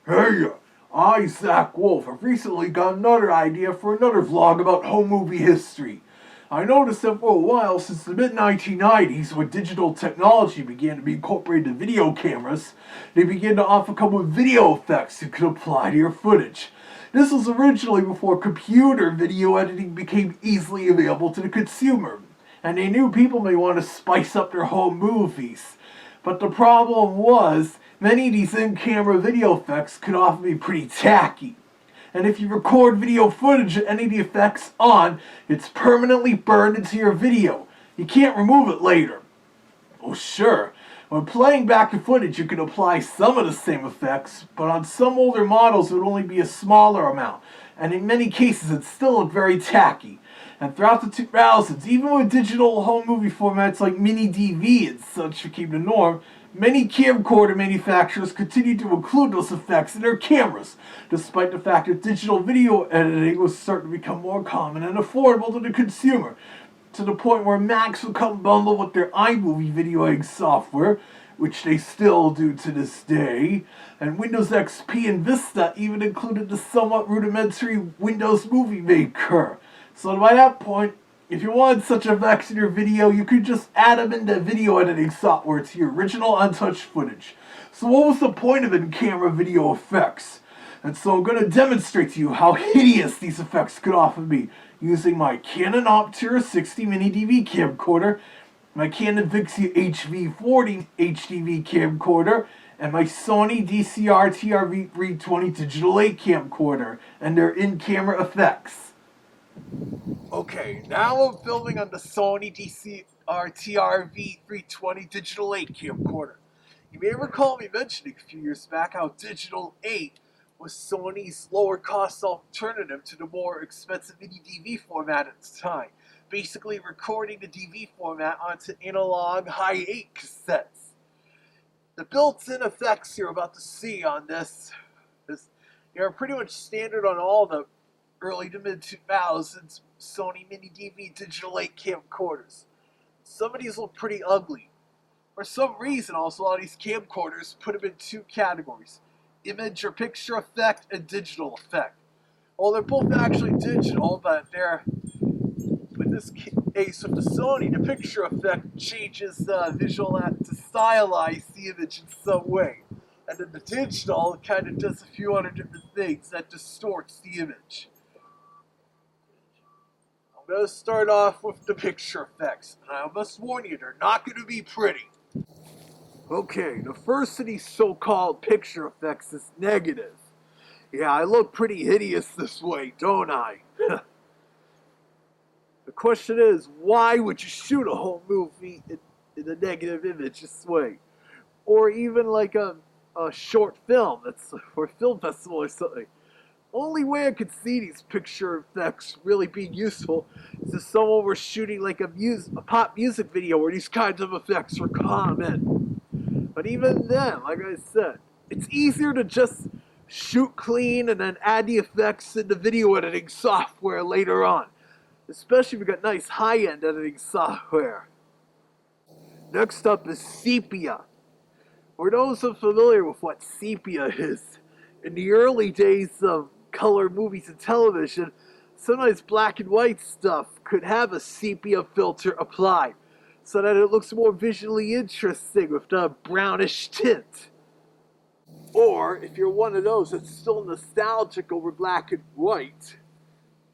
Hey, I, Zak Wolf, have recently got another idea for another vlog about home movie history. I noticed that for a while, since the mid-1990s, when digital technology began to be incorporated into video cameras, they began to often come with video effects you could apply to your footage. This was originally before computer video editing became easily available to the consumer, and they knew people may want to spice up their home movies. But the problem was, many of these in-camera video effects could often be pretty tacky. And if you record video footage with any of the effects on, it's permanently burned into your video. You can't remove it later. Oh sure, when playing back the footage you can apply some of the same effects, but on some older models it would only be a smaller amount, and in many cases it still looked very tacky. And throughout the 2000s, even with digital home movie formats like MiniDV and such became the norm, many camcorder manufacturers continued to include those effects in their cameras, despite the fact that digital video editing was starting to become more common and affordable to the consumer, to the point where Macs would come bundled with their iMovie video editing software, which they still do to this day, and Windows XP and Vista even included the somewhat rudimentary Windows Movie Maker. So by that point, if you wanted such effects in your video, you could just add them into video editing software to your original untouched footage. So what was the point of in-camera video effects? And so I'm going to demonstrate to you how hideous these effects could often be using my Canon Optura 60 MiniDV camcorder, my Canon Vixia HV40 HDV camcorder, and my Sony DCR-TRV320 Digital8 camcorder, and their in-camera effects. Okay, now I'm filming on the Sony DCR-TRV320 Digital8 camcorder. You may recall me mentioning a few years back how Digital8 was Sony's lower cost alternative to the more expensive MiniDV format at the time, basically recording the DV format onto analog high 8 cassettes. The built-in effects you're about to see on this are pretty much standard on all the early to mid 2000s Sony MiniDV Digital8 camcorders. Some of these look pretty ugly. For some reason, also, a lot of these camcorders put them in two categories: image or picture effect and digital effect. Well, they're both actually digital, but in this case with the Sony, the picture effect changes the visual to stylize the image in some way. And then the digital kind of does a few other different things that distorts the image. I'm going to start off with the picture effects, and I must warn you, they're not going to be pretty. Okay, the first of these so-called picture effects is negative. Yeah, I look pretty hideous this way, don't I? The question is, why would you shoot a whole movie in a negative image this way? Or even like a short film that's for a film festival or something. Only way I could see these picture effects really being useful is if someone were shooting like a pop music video where these kinds of effects were common. But even then, like I said, it's easier to just shoot clean and then add the effects in the video editing software later on, especially if you've got nice high-end editing software. Next up is sepia. For those unfamiliar with what sepia is, in the early days of color movies and television, sometimes black and white stuff could have a sepia filter applied so that it looks more visually interesting with the brownish tint. Or, if you're one of those that's still nostalgic over black and white,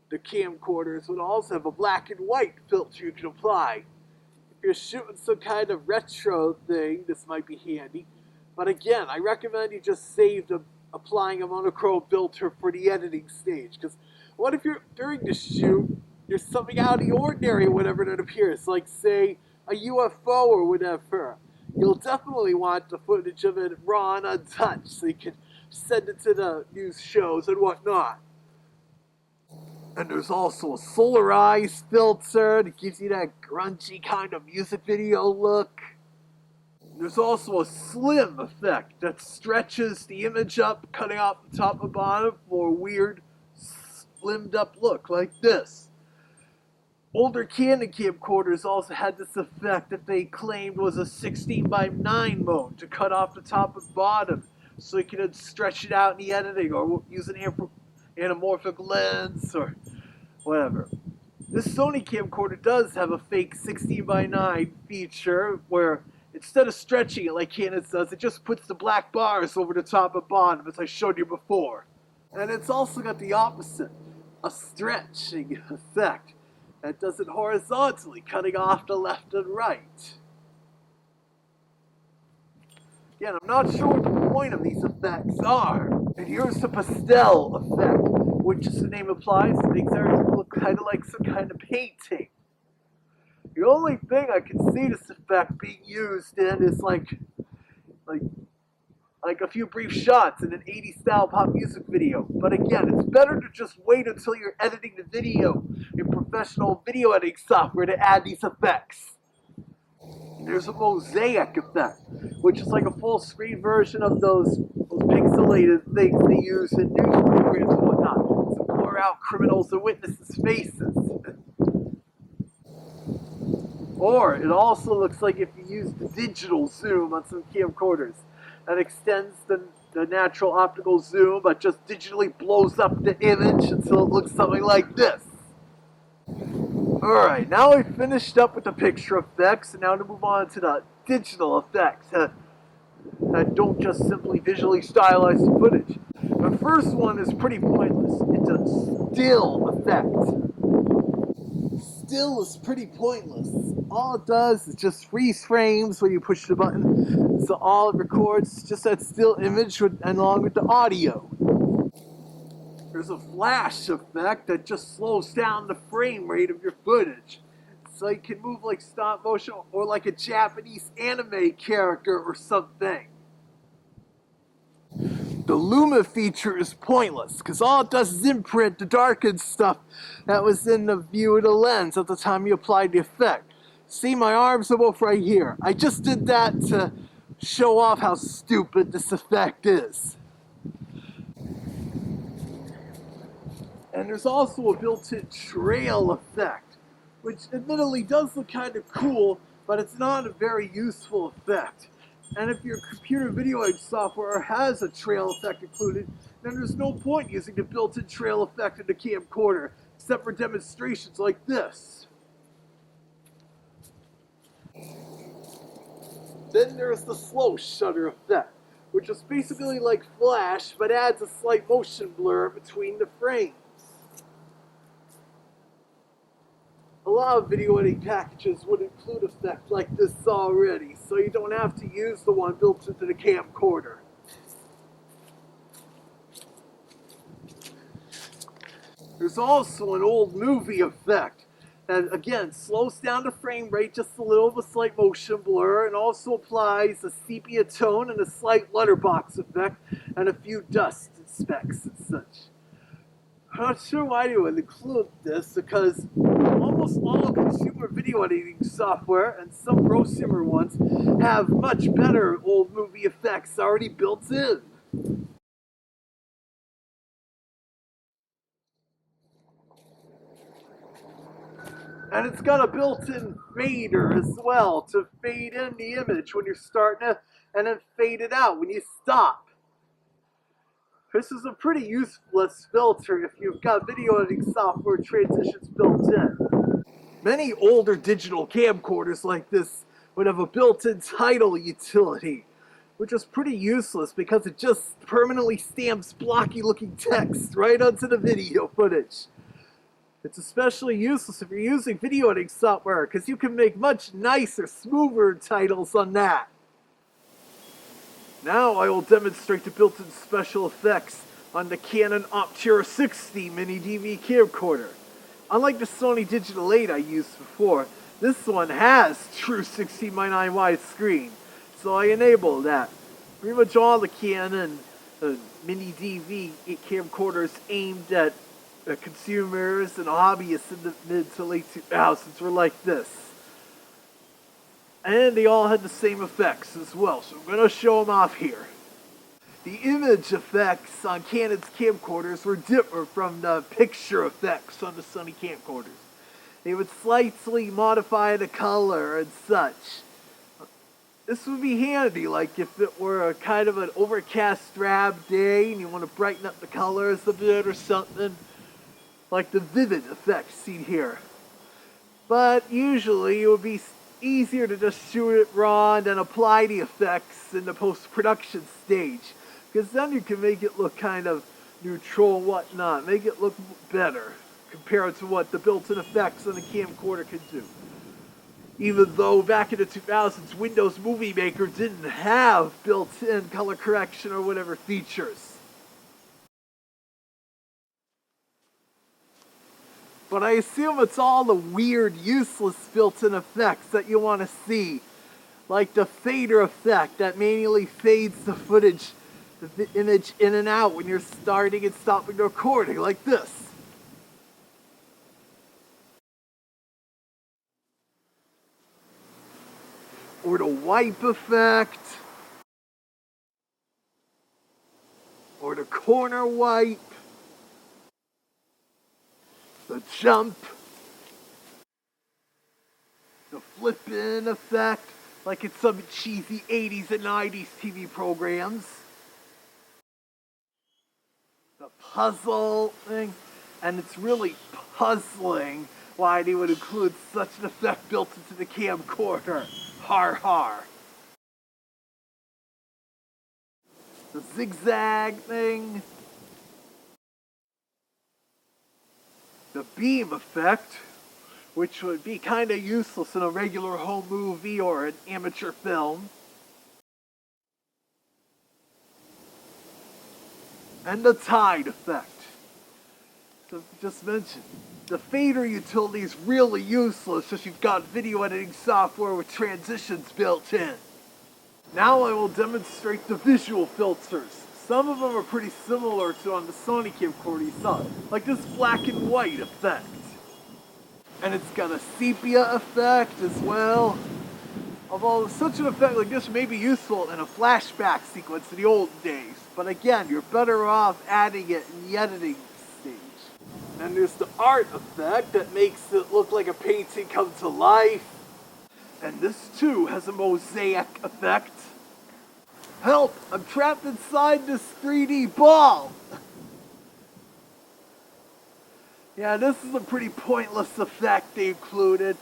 the camcorders would also have a black and white filter you can apply. If you're shooting some kind of retro thing, this might be handy. But again, I recommend you just save applying a monochrome filter for the editing stage. Because what if you're during the shoot, there's something out of the ordinary or whatever that appears, like say a UFO or whatever. You'll definitely want the footage of it raw and untouched so you can send it to the news shows and whatnot. And there's also a solarized filter that gives you that grungy kind of music video look. There's also a slim effect that stretches the image up, cutting off the top and bottom for a weird, slimmed up look like this. Older Canon camcorders also had this effect that they claimed was a 16:9 mode to cut off the top and bottom so you can stretch it out in the editing or use an anamorphic lens or whatever. This Sony camcorder does have a fake 16:9 feature where instead of stretching it like Canon does, it just puts the black bars over the top and bottom as I showed you before. And it's also got the opposite, a stretching effect that does it horizontally, cutting off the left and right. Again, I'm not sure what the point of these effects are. And here's the pastel effect, which, as the name implies, makes everything look kind of like some kind of painting. The only thing I can see this effect being used in is like a few brief shots in an 80s style pop music video. But again, it's better to just wait until you're editing the video in professional video editing software to add these effects. There's a mosaic effect, which is like a full screen version of those pixelated things they use in news programs and whatnot to blur out criminals and witnesses' faces. Or it also looks like if you use the digital zoom on some camcorders, that extends the natural optical zoom but just digitally blows up the image until it looks something like this. Alright, now we've finished up with the picture effects, and now to move on to the digital effects that don't just simply visually stylize the footage. The first one is pretty pointless. It's a still effect. Still is pretty pointless. All it does is just freeze frames when you push the button, so all it records is just that still image along with the audio. There's a flash effect that just slows down the frame rate of your footage, so you can move like stop motion or like a Japanese anime character or something. The Luma feature is pointless, because all it does is imprint the darkened stuff that was in the view of the lens at the time you applied the effect. See, my arms are both right here. I just did that to show off how stupid this effect is. And there's also a built-in trail effect, which admittedly does look kind of cool, but it's not a very useful effect. And if your computer video editing software has a trail effect included, then there's no point using the built-in trail effect in the camcorder, except for demonstrations like this. Then there's the slow shutter effect, which is basically like Flash, but adds a slight motion blur between the frames. A lot of video editing packages would include effects like this already, so you don't have to use the one built into the camcorder. There's also an old movie effect that, again, slows down the frame rate just a little with a slight motion blur, and also applies a sepia tone and a slight letterbox effect and a few dust specks and such. I'm not sure why they would include this, because almost all consumer video editing software and some prosumer ones have much better old movie effects already built in. And it's got a built-in fader as well to fade in the image when you're starting to, and then fade it out when you stop. This is a pretty useless filter if you've got video editing software transitions built in. Many older digital camcorders like this would have a built-in title utility, which is pretty useless because it just permanently stamps blocky-looking text right onto the video footage. It's especially useless if you're using video editing software, because you can make much nicer, smoother titles on that. Now I will demonstrate the built-in special effects on the Canon Optura 60 MiniDV camcorder. Unlike the Sony Digital8 I used before, this one has true 16:9 widescreen, so I enable that. Pretty much all the Canon MiniDV camcorders aimed at consumers and hobbyists in the mid to late 2000s were like this. And they all had the same effects as well, so I'm going to show them off here. The image effects on Canon's camcorders were different from the picture effects on the Sony camcorders. They would slightly modify the color and such. This would be handy, like if it were a kind of an overcast drab day and you want to brighten up the colors a bit or something. Like the vivid effect seen here. But usually it would be easier to just shoot it raw and then apply the effects in the post-production stage. Because then you can make it look kind of neutral and whatnot. Make it look better compared to what the built-in effects on the camcorder could do. Even though back in the 2000s, Windows Movie Maker didn't have built-in color correction or whatever features. But I assume it's all the weird, useless built-in effects that you want to see. Like the fader effect that manually fades the footage, the image in and out when you're starting and stopping the recording, like this. Or the wipe effect. Or the corner wipe. The jump. The flip-in effect, like in some cheesy 80s and 90s TV programs. The puzzle thing. And it's really puzzling why they would include such an effect built into the camcorder. Har har. The zigzag thing. The beam effect, which would be kind of useless in a regular home movie or an amateur film. And the tide effect. So just mentioned. The fader utility is really useless if you've got video editing software with transitions built in. Now I will demonstrate the visual filters. Some of them are pretty similar to on the Sony camcorder you saw, like this black and white effect. And it's got a sepia effect as well. Although such an effect like this may be useful in a flashback sequence in the old days. But again, you're better off adding it in the editing stage. And there's the art effect that makes it look like a painting come to life. And this too has a mosaic effect. Help! I'm trapped inside this 3D ball! Yeah, this is a pretty pointless effect they included.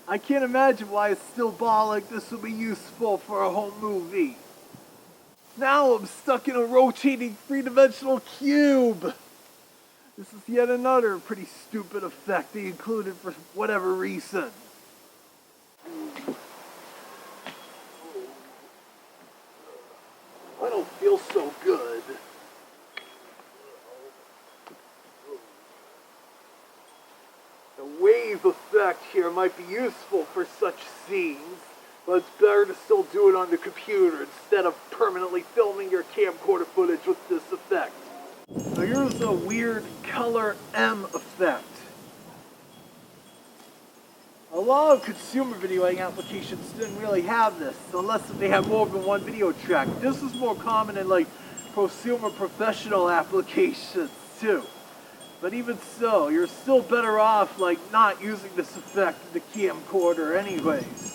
I can't imagine why a still ball like this would be useful for a home movie. Now I'm stuck in a rotating three-dimensional cube! This is yet another pretty stupid effect they included for whatever reason. I don't feel so good. The wave effect here might be useful for such scenes, but it's better to still do it on the computer instead of permanently filming your camcorder footage with this effect. So here's a weird color M effect. A lot of consumer videoing applications didn't really have this, unless they have more than one video track. This is more common in like prosumer professional applications too. But even so, you're still better off like not using this effect in the camcorder anyways.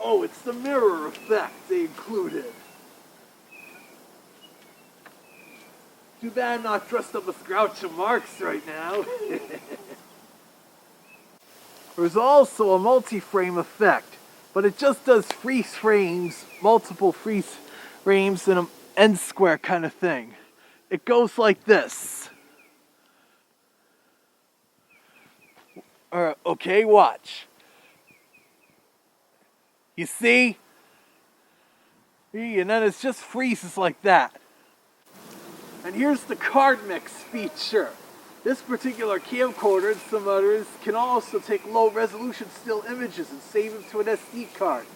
Oh, it's the mirror effect they included. Too bad I'm not dressed up as Groucho Marx right now. There's also a multi-frame effect, but it just does freeze frames, multiple freeze frames in an end square kind of thing. It goes like this. Okay, watch. You see? And then it just freezes like that. And here's the card mix feature. This particular camcorder and some others can also take low resolution still images and save them to an SD card.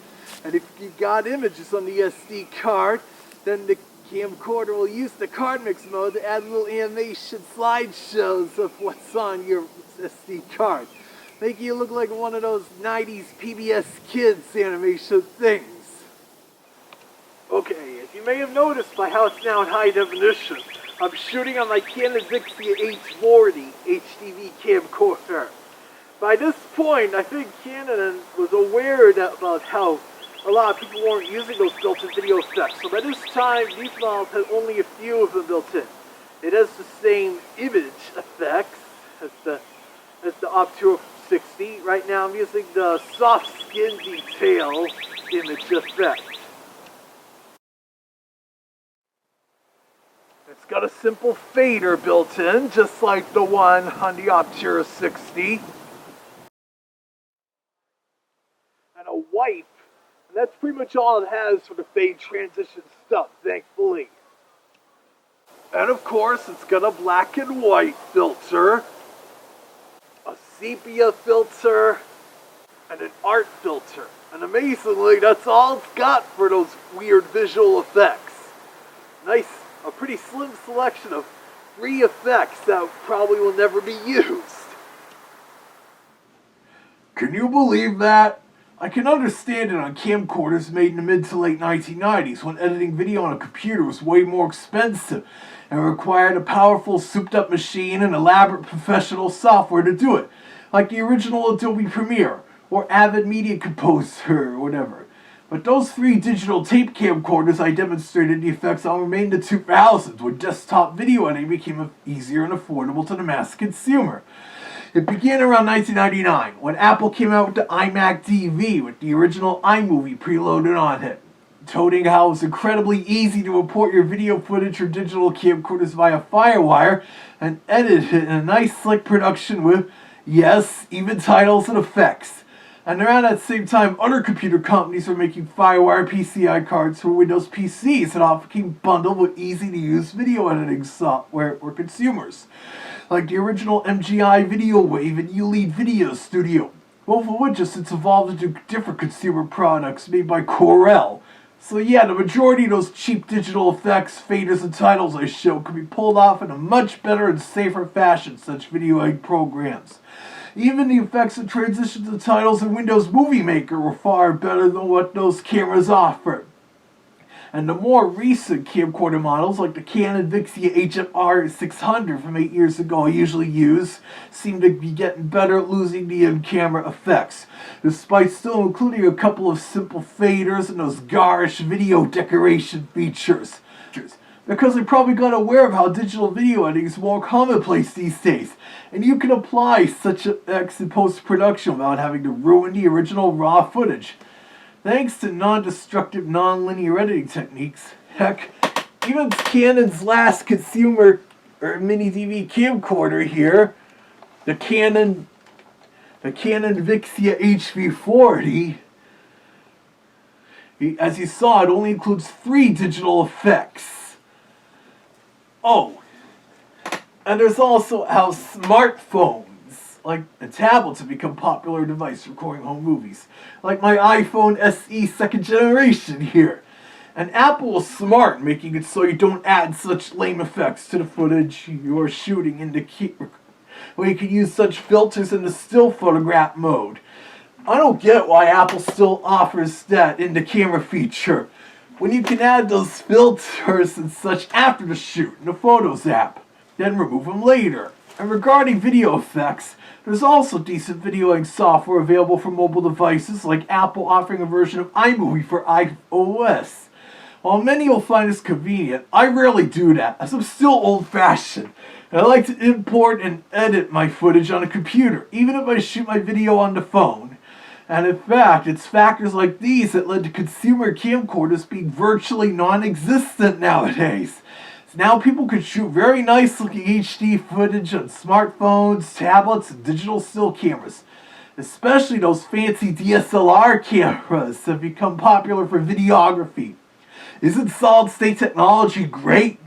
And if you've got images on the SD card, then the camcorder will use the card mix mode to add little animation slideshows of what's on your SD card, making you look like one of those 90s PBS Kids animation things. Okay, it's You may have noticed by how it's now in high definition. I'm shooting on my Canon Vixia HV40 HDV camcorder. By this point, I think Canon was aware about how a lot of people weren't using those built-in video effects. So by this time, these models had only a few of them built in. It has the same image effects as the Optura 60. Right now, I'm using the soft skin detail image effect. It's got a simple fader built in, just like the one on the Optura 60. And a wipe. And that's pretty much all it has for the fade transition stuff, thankfully. And of course, it's got a black and white filter, a sepia filter, and an art filter. And amazingly, that's all it's got for those weird visual effects. Nice. A pretty slim selection of free effects that probably will never be used. Can you believe that? I can understand it on camcorders made in the mid to late 1990s when editing video on a computer was way more expensive and required a powerful souped up machine and elaborate professional software to do it, like the original Adobe Premiere or Avid Media Composer or whatever. But those 3 digital tape camcorders I demonstrated the effects on were made in the 2000s when desktop video editing became easier and affordable to the mass consumer. It began around 1999 when Apple came out with the iMac DV with the original iMovie preloaded on it, touting how it was incredibly easy to import your video footage or digital camcorders via FireWire and edit it in a nice slick production with, yes, even titles and effects. And around that same time, other computer companies were making FireWire PCI cards for Windows PCs that often came bundled with easy-to-use video editing software for consumers, like the original MGI Video Wave and ULEAD Video Studio, both of which have since evolved into different consumer products made by Corel. So yeah, the majority of those cheap digital effects, faders, and titles I show can be pulled off in a much better and safer fashion such video editing programs. Even the effects and transitions of titles in Windows Movie Maker were far better than what those cameras offered. And the more recent camcorder models, like the Canon Vixia HV40 from 8 years ago I usually use, seem to be getting better at losing the in-camera effects, despite still including a couple of simple faders and those garish video decoration features. Because they probably got aware of how digital video editing is more commonplace these days, and you can apply such effects in post-production without having to ruin the original raw footage. Thanks to non-destructive, non-linear editing techniques, heck, even Canon's last consumer or MiniDV camcorder here, the Canon Vixia HV40, as you saw, it only includes 3 digital effects. Oh, and there's also how smartphones, like the tablets, have become a popular device for recording home movies, like my iPhone SE 2nd generation here. And Apple was smart, making it so you don't add such lame effects to the footage you're shooting where you can use such filters in the still photograph mode. I don't get why Apple still offers that in the camera feature, when you can add those filters and such after the shoot in the Photos app, then remove them later. And regarding video effects, there's also decent video editing software available for mobile devices, like Apple offering a version of iMovie for iOS. While many will find this convenient, I rarely do that, as I'm still old-fashioned, and I like to import and edit my footage on a computer, even if I shoot my video on the phone. And in fact, it's factors like these that led to consumer camcorders being virtually non-existent nowadays. So now people can shoot very nice looking HD footage on smartphones, tablets, and digital still cameras. Especially those fancy DSLR cameras have become popular for videography. Isn't solid-state technology great?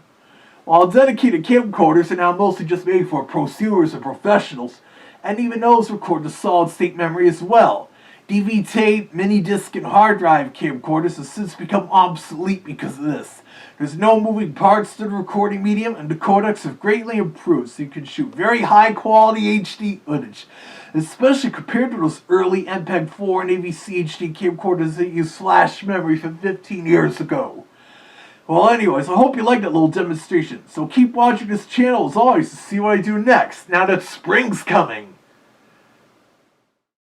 While dedicated camcorders are now mostly just made for prosumers and professionals, and even those record the solid-state memory as well. DV tape, mini disc, and hard drive camcorders have since become obsolete because of this. There's no moving parts to the recording medium, and the codecs have greatly improved, so you can shoot very high quality HD footage, especially compared to those early MPEG-4 and AVC HD camcorders that used flash memory from 15 years ago. Well, anyways, I hope you liked that little demonstration. So keep watching this channel as always to see what I do next, now that spring's coming.